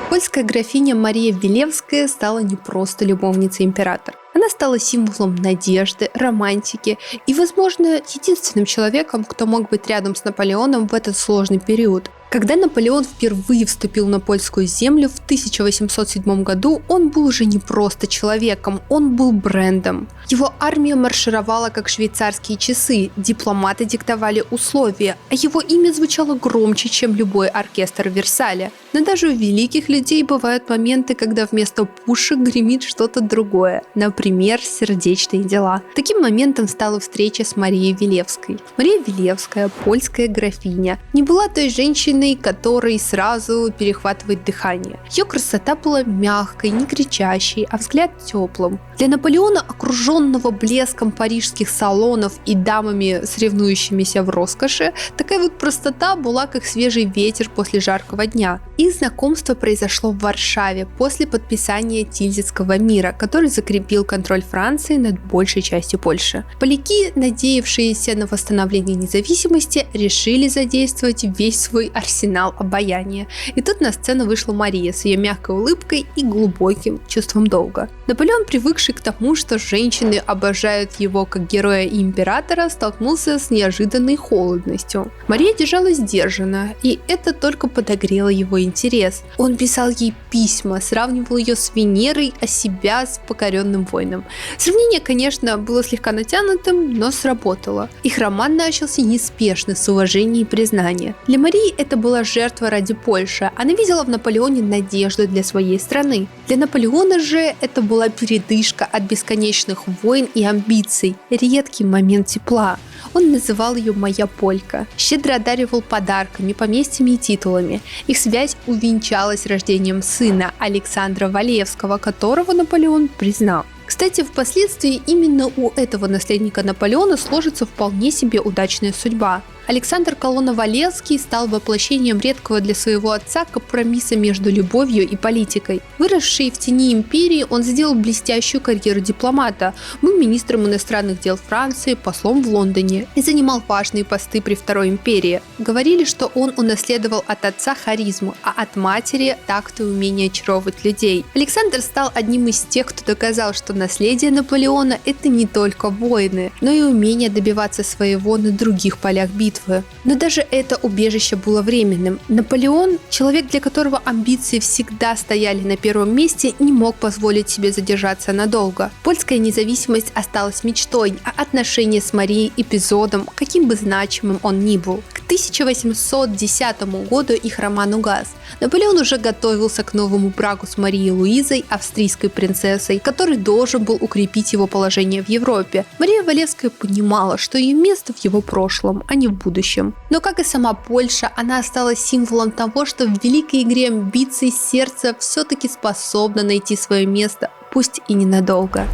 Speaker 1: Польская графиня Мария Вилевская стала не просто любовницей императора. Она стала символом надежды, романтики и, возможно, единственным человеком, кто мог быть рядом с Наполеоном в этот сложный период. Когда Наполеон впервые вступил на польскую землю в 1807 году, он был уже не просто человеком, он был брендом. Его армия маршировала как швейцарские часы, дипломаты диктовали условия, а его имя звучало громче, чем любой оркестр в Версале. Но даже у великих людей бывают моменты, когда вместо пушек гремит что-то другое, например, сердечные дела. Таким моментом стала встреча с Марией Вилевской. Мария Вилевская, польская графиня, не была той женщиной, которой сразу перехватывает дыхание. Ее красота была мягкой, не кричащей, а взгляд теплым. Для Наполеона, окруженного блеском парижских салонов и дамами, соревнующимися в роскоши, такая вот простота была как свежий ветер после жаркого дня. Их знакомство произошло в Варшаве после подписания Тильзитского мира, который закрепил контроль Франции над большей частью Польши. Поляки, надеявшиеся на восстановление независимости, решили задействовать весь свой арсенал обаяния. И тут на сцену вышла Мария с ее мягкой улыбкой и глубоким чувством долга. Наполеон, привыкший к тому, что женщины обожают его как героя и императора, столкнулся с неожиданной холодностью. Мария держалась сдержанно, и это только подогрело его интерес. Он писал ей письма, сравнивал ее с Венерой, а себя с покоренным воином. Сравнение, конечно, было слегка натянутым, но сработало. Их роман начался неспешно, с уважения и признания. Для Марии это была жертва ради Польши. Она видела в Наполеоне надежду для своей страны. Для Наполеона же это была передышка от бесконечных войн и амбиций, редкий момент тепла. Он называл ее «моя полька», щедро одаривал подарками, поместьями и титулами. Их связь увенчалась рождением сына Александра Валевского, которого Наполеон признал. К Кстати, впоследствии именно у этого наследника Наполеона сложится вполне себе удачная судьба. Александр Колонна-Валевский стал воплощением редкого для своего отца компромисса между любовью и политикой. Выросший в тени империи, он сделал блестящую карьеру дипломата, был министром иностранных дел Франции, послом в Лондоне и занимал важные посты при Второй империи. Говорили, что он унаследовал от отца харизму, а от матери – такт и умение очаровывать людей. Александр стал одним из тех, кто доказал, что наследие Наполеона – это не только войны, но и умение добиваться своего на других полях битвы. Но даже это убежище было временным. Наполеон, человек, для которого амбиции всегда стояли на первом месте, не мог позволить себе задержаться надолго. Польская независимость осталась мечтой, а отношения с Марией – эпизодом, каким бы значимым он ни был. К 1810 году их роман угас. Наполеон уже готовился к новому браку с Марией Луизой, австрийской принцессой, который должен был укрепить его положение в Европе. Мария Валевская понимала, что ее место в его прошлом, а не в будущем. Но, как и сама Польша, она осталась символом того, что в великой игре амбиций сердце все-таки способно найти свое место, пусть и ненадолго.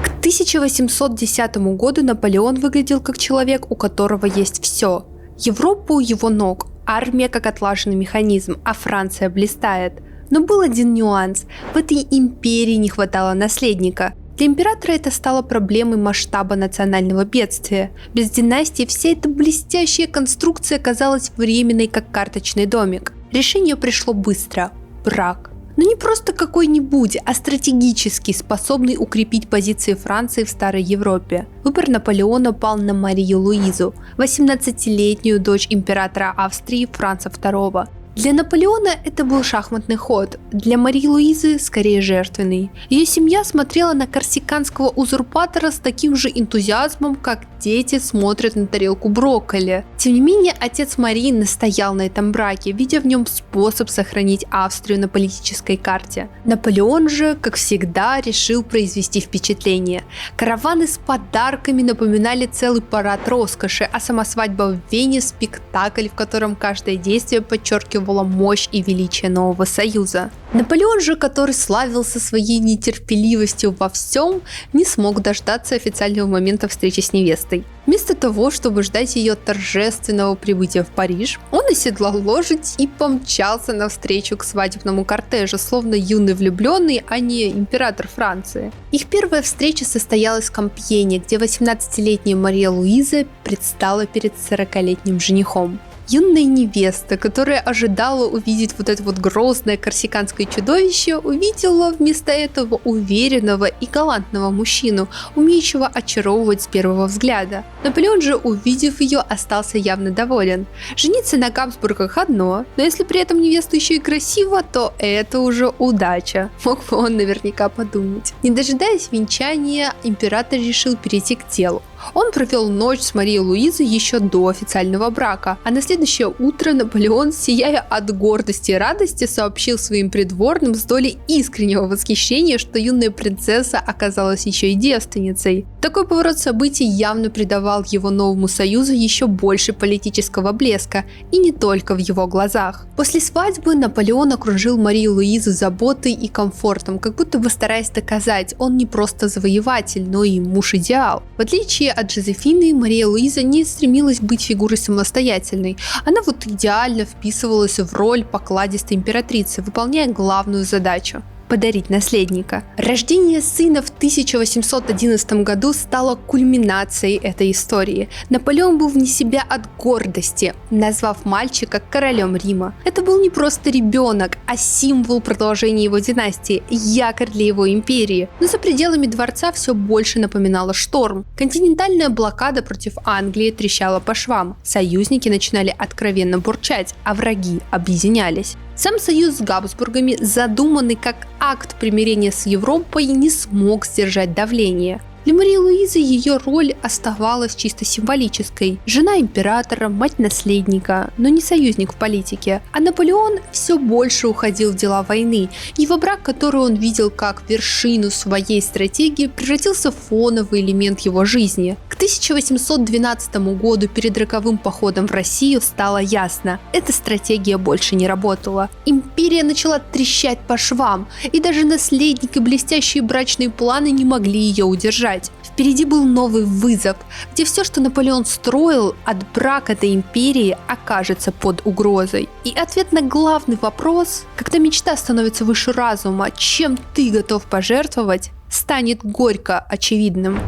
Speaker 1: К 1810 году Наполеон выглядел как человек, у которого есть все. Европа у его ног, армия как отлаженный механизм, а Франция блистает. Но был один нюанс – в этой империи не хватало наследника. Для императора это стало проблемой масштаба национального бедствия. Без династии вся эта блестящая конструкция казалась временной, как карточный домик. Решение пришло быстро – брак. Но не просто какой-нибудь, а стратегический, способный укрепить позиции Франции в Старой Европе. Выбор Наполеона пал на Марию Луизу, 18-летнюю дочь императора Австрии Франца II. Для Наполеона это был шахматный ход, для Марии Луизы скорее жертвенный. Ее семья смотрела на корсиканского узурпатора с таким же энтузиазмом, как дети смотрят на тарелку брокколи. Тем не менее, отец Марии настоял на этом браке, видя в нем способ сохранить Австрию на политической карте. Наполеон же, как всегда, решил произвести впечатление. Караваны с подарками напоминали целый парад роскоши, а сама свадьба в Вене – спектакль, в котором каждое действие подчеркивало мощь и величие нового союза. Наполеон же, который славился своей нетерпеливостью во всем, не смог дождаться официального момента встречи с невестой. Вместо того, чтобы ждать ее торжественного прибытия в Париж, он оседлал лошадь и помчался навстречу к свадебному кортежу, словно юный влюбленный, а не император Франции. Их первая встреча состоялась в Компьене, где 18-летняя Мария Луиза предстала перед 40-летним женихом. Юная невеста, которая ожидала увидеть вот это вот грозное корсиканское чудовище, увидела вместо этого уверенного и галантного мужчину, умеющего очаровывать с первого взгляда. Наполеон же, увидев ее, остался явно доволен. Жениться на Габсбургах одно, но если при этом невеста еще и красива, то это уже удача, мог бы он наверняка подумать. Не дожидаясь венчания, император решил перейти к делу. Он провел ночь с Марией Луизой еще до официального брака, а на следующее утро Наполеон, сияя от гордости и радости, сообщил своим придворным с долей искреннего восхищения, что юная принцесса оказалась еще и девственницей. Такой поворот событий явно придавал его новому союзу еще больше политического блеска, и не только в его глазах. После свадьбы Наполеон окружил Марию Луизу заботой и комфортом, как будто бы стараясь доказать, он не просто завоеватель, но и муж-идеал. В отличие от Жозефины, Мария Луиза не стремилась быть фигурой самостоятельной. Она вот идеально вписывалась в роль покладистой императрицы, выполняя главную задачу – подарить наследника. Рождение сына в 1811 году стало кульминацией этой истории. Наполеон был вне себя от гордости, назвав мальчика королем Рима. Это был не просто ребенок, а символ продолжения его династии, якорь для его империи. Но за пределами дворца все больше напоминало шторм. Континентальная блокада против Англии трещала по швам. Союзники начинали откровенно бурчать, а враги объединялись. Сам союз с Габсбургами, задуманный как акт примирения с Европой, не смог сдержать давление. Для Марии Луизы ее роль оставалась чисто символической. Жена императора, мать наследника, но не союзник в политике. А Наполеон все больше уходил в дела войны. Его брак, который он видел как вершину своей стратегии, превратился в фоновый элемент его жизни. К 1812 году перед роковым походом в Россию стало ясно – эта стратегия больше не работала. Империя начала трещать по швам, и даже наследник и блестящие брачные планы не могли ее удержать. Впереди был новый вызов, где все, что Наполеон строил от брака до империи, окажется под угрозой. И ответ на главный вопрос, когда мечта становится выше разума, чем ты готов пожертвовать, станет горько очевидным.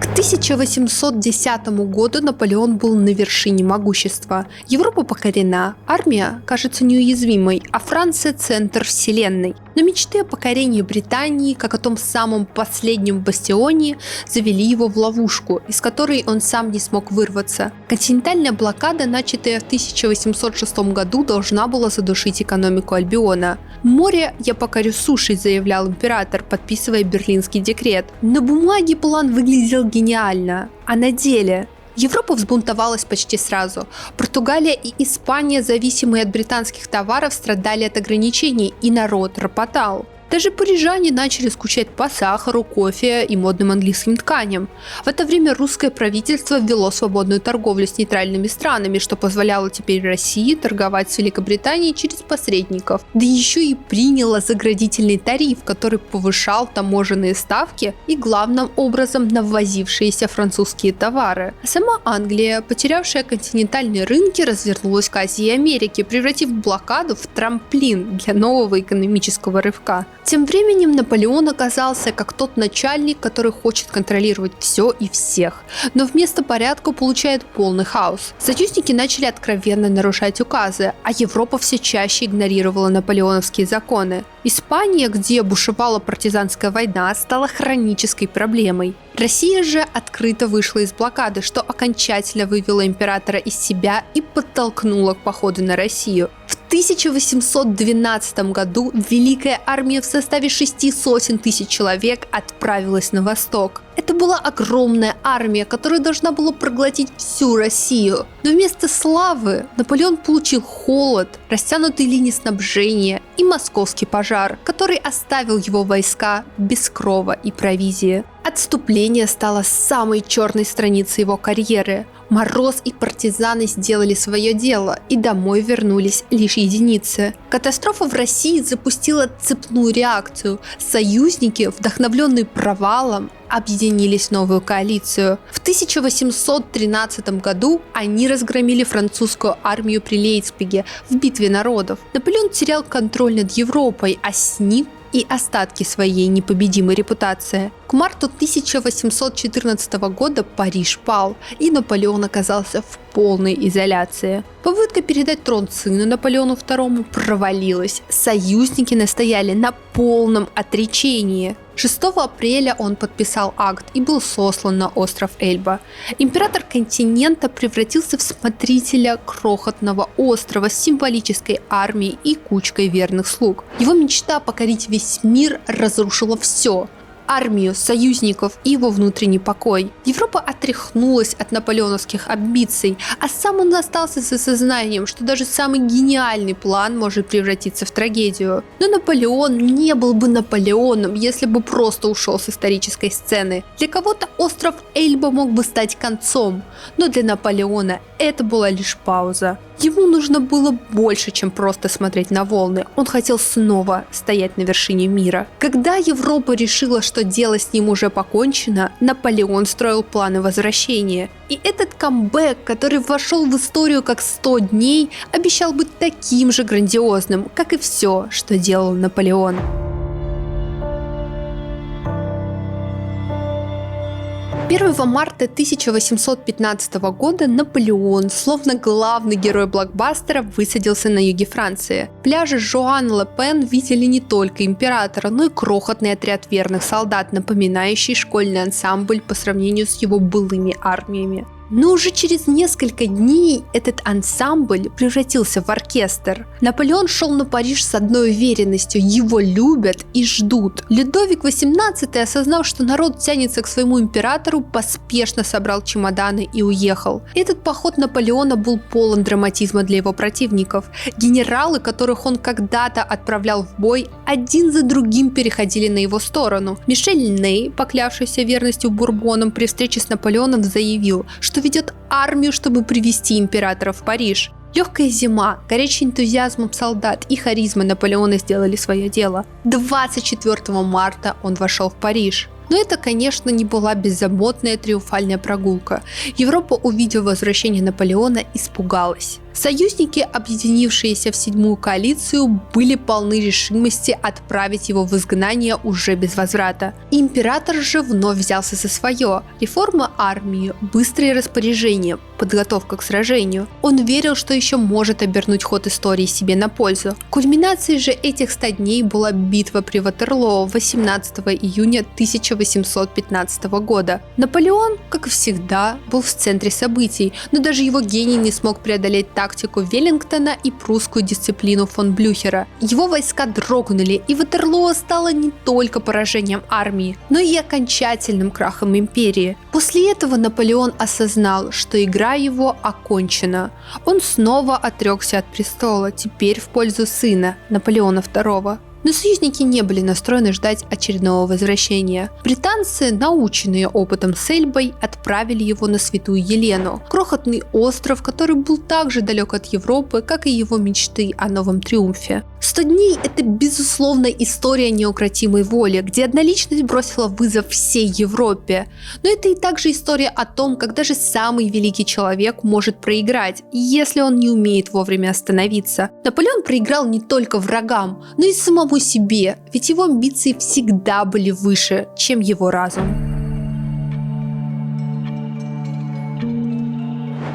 Speaker 1: К 1810 году Наполеон был на вершине могущества. Европа покорена, армия кажется неуязвимой, а Франция – центр вселенной. Но мечты о покорении Британии, как о том самом последнем бастионе, завели его в ловушку, из которой он сам не смог вырваться. Континентальная блокада, начатая в 1806 году, должна была задушить экономику Альбиона. «Море я покорю сушей», – заявлял император, подписывая Берлинский декрет. На бумаге план выглядел гениально, а на деле Европа взбунтовалась почти сразу. Португалия и Испания, зависимые от британских товаров, страдали от ограничений, и народ ропотал. Даже парижане начали скучать по сахару, кофе и модным английским тканям. В это время русское правительство ввело свободную торговлю с нейтральными странами, что позволяло теперь России торговать с Великобританией через посредников. Да еще и приняло заградительный тариф, который повышал таможенные ставки и главным образом на ввозившиеся французские товары. А сама Англия, потерявшая континентальные рынки, развернулась к Азии и Америке, превратив блокаду в трамплин для нового экономического рывка. Тем временем Наполеон оказался как тот начальник, который хочет контролировать все и всех, но вместо порядка получает полный хаос. Союзники начали откровенно нарушать указы, а Европа все чаще игнорировала наполеоновские законы. Испания, где бушевала партизанская война, стала хронической проблемой. Россия же открыто вышла из блокады, что окончательно вывело императора из себя и подтолкнуло к походу на Россию. В 1812 году Великая армия в составе 600 тысяч человек отправилась на восток. Это была огромная армия, которая должна была проглотить всю Россию. Но вместо славы Наполеон получил холод, растянутые линии снабжения и московский пожар, который оставил его войска без крова и провизии. Отступление стало самой черной страницей его карьеры. Мороз и партизаны сделали свое дело, и домой вернулись лишь единицы. Катастрофа в России запустила цепную реакцию. Союзники, вдохновленные провалом, объединились в новую коалицию. В 1813 году они разгромили французскую армию при Лейпциге в битве народов. Наполеон терял контроль над Европой, а с ним и остатки своей непобедимой репутации. К марту 1814 года Париж пал, и Наполеон оказался в полной изоляции. Попытка передать трон сыну Наполеону II провалилась. Союзники настояли на полном отречении. 6 апреля он подписал акт и был сослан на остров Эльба. Император континента превратился в смотрителя крохотного острова с символической армией и кучкой верных слуг. Его мечта покорить весь мир разрушила все – армию, союзников и его внутренний покой. Европа отряхнулась от наполеоновских амбиций, а сам он остался с осознанием, что даже самый гениальный план может превратиться в трагедию. Но Наполеон не был бы Наполеоном, если бы просто ушел с исторической сцены. Для кого-то остров Эльба мог бы стать концом, но для Наполеона это была лишь пауза. Ему нужно было больше, чем просто смотреть на волны. Он хотел снова стоять на вершине мира. Когда Европа решила, что дело с ним уже покончено, Наполеон строил планы возвращения. И этот камбэк, который вошел в историю как 100 дней, обещал быть таким же грандиозным, как и все, что делал Наполеон. 1 марта 1815 года Наполеон, словно главный герой блокбастера, высадился на юге Франции. Пляжи Жуан-Ле-Пен видели не только императора, но и крохотный отряд верных солдат, напоминающий школьный ансамбль по сравнению с его былыми армиями. Но уже через несколько дней этот ансамбль превратился в оркестр. Наполеон шел на Париж с одной уверенностью – его любят и ждут. Людовик XVIII, осознав, что народ тянется к своему императору, поспешно собрал чемоданы и уехал. Этот поход Наполеона был полон драматизма для его противников. Генералы, которых он когда-то отправлял в бой, один за другим переходили на его сторону. Мишель Ней, поклявшийся верностью Бурбонам, при встрече с Наполеоном заявил, что ведет армию, чтобы привести императора в Париж. Легкая зима, горячий энтузиазм солдат и харизма Наполеона сделали свое дело. 24 марта он вошел в Париж. Но это, конечно, не была беззаботная триумфальная прогулка. Европа, увидев возвращение Наполеона, испугалась. Союзники, объединившиеся в седьмую коалицию, были полны решимости отправить его в изгнание уже без возврата. Император же вновь взялся за свое. Реформа армии, быстрые распоряжения, подготовка к сражению. Он верил, что еще может обернуть ход истории себе на пользу. Кульминацией же этих 100 дней была битва при Ватерлоо 18 июня 1815 года. Наполеон, как и всегда, был в центре событий, но даже его гений не смог преодолеть тактику Веллингтона и прусскую дисциплину фон Блюхера. Его войска дрогнули, и Ватерлоо стало не только поражением армии, но и окончательным крахом империи. После этого Наполеон осознал, что игра его окончена. Он снова отрекся от престола, теперь в пользу сына, Наполеона II. Но союзники не были настроены ждать очередного возвращения. Британцы, наученные опытом с Эльбой, отправили его на Святую Елену, крохотный остров, который был так же далек от Европы, как и его мечты о новом триумфе. 100 дней – это, безусловно, история неукротимой воли, где одна личность бросила вызов всей Европе. Но это и также история о том, как даже самый великий человек может проиграть, если он не умеет вовремя остановиться. Наполеон проиграл не только врагам, но и самому себе, ведь его амбиции всегда были выше, чем его разум.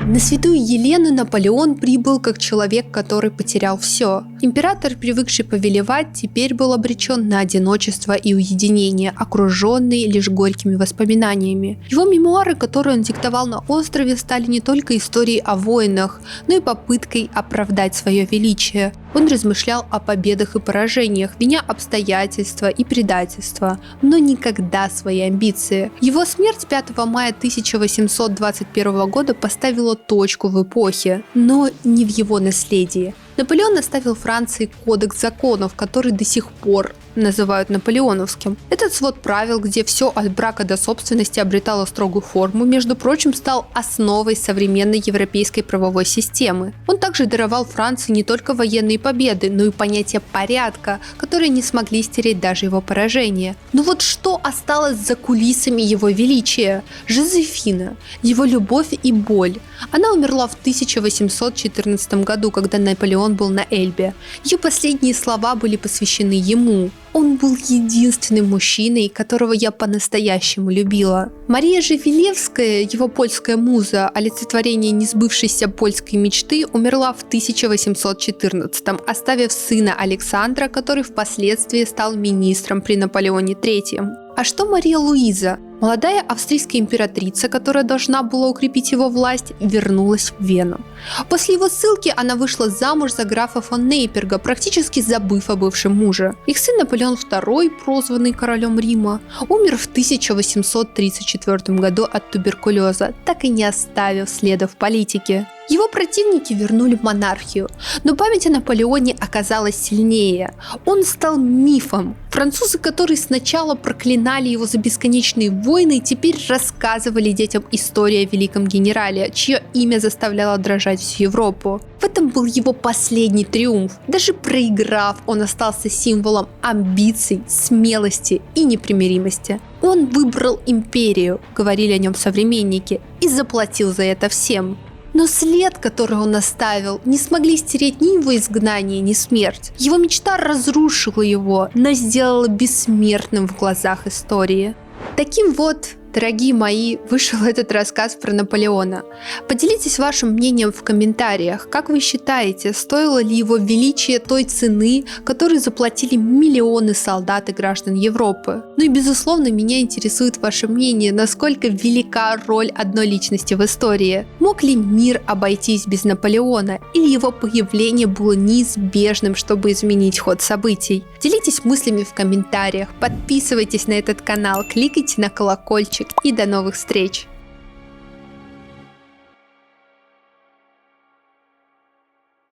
Speaker 1: На Святую Елену Наполеон прибыл как человек, который потерял все. Император, привыкший повелевать, теперь был обречен на одиночество и уединение, окруженный лишь горькими воспоминаниями. Его мемуары, которые он диктовал на острове, стали не только историей о войнах, но и попыткой оправдать свое величие. Он размышлял о победах и поражениях, виня обстоятельства и предательства, но никогда свои амбиции. Его смерть 5 мая 1821 года поставила точку в эпохе, но не в его наследии. Наполеон оставил Франции кодекс законов, который до сих пор называют наполеоновским. Этот свод правил, где все от брака до собственности обретало строгую форму, между прочим, стал основой современной европейской правовой системы. Он также даровал Франции не только военные победы, но и понятие порядка, которые не смогли стереть даже его поражение. Но вот что осталось за кулисами его величия? Жозефина, его любовь и боль. Она умерла в 1814 году, когда Наполеон был на Эльбе. Ее последние слова были посвящены ему. Он был единственным мужчиной, которого я по-настоящему любила. Мария же Вилевская, его польская муза, олицетворение несбывшейся польской мечты, умерла в 1814-м, оставив сына Александра, который впоследствии стал министром при Наполеоне III. А что Мария Луиза? Молодая австрийская императрица, которая должна была укрепить его власть, вернулась в Вену. После его ссылки она вышла замуж за графа фон Нейперга, практически забыв о бывшем муже. Их сын Наполеон II, прозванный королем Рима, умер в 1834 году от туберкулеза, так и не оставив следа в политике. Его противники вернули монархию, но память о Наполеоне оказалась сильнее. Он стал мифом. Французы, которые сначала проклинали его за бесконечные войны, теперь рассказывали детям историю о великом генерале, чье имя заставляло дрожать всю Европу. В этом был его последний триумф. Даже проиграв, он остался символом амбиций, смелости и непримиримости. Он выбрал империю, говорили о нем современники, и заплатил за это всем. Но след, который он оставил, не смогли стереть ни его изгнание, ни смерть. Его мечта разрушила его, но сделала бессмертным в глазах истории. Таким вот дорогие мои, вышел этот рассказ про Наполеона. Поделитесь вашим мнением в комментариях. Как вы считаете, стоило ли его величие той цены, которую заплатили миллионы солдат и граждан Европы? Ну и безусловно, меня интересует ваше мнение, насколько велика роль одной личности в истории. Мог ли мир обойтись без Наполеона, или его появление было неизбежным, чтобы изменить ход событий? Делитесь мыслями в комментариях, подписывайтесь на этот канал, кликайте на колокольчик и до новых встреч!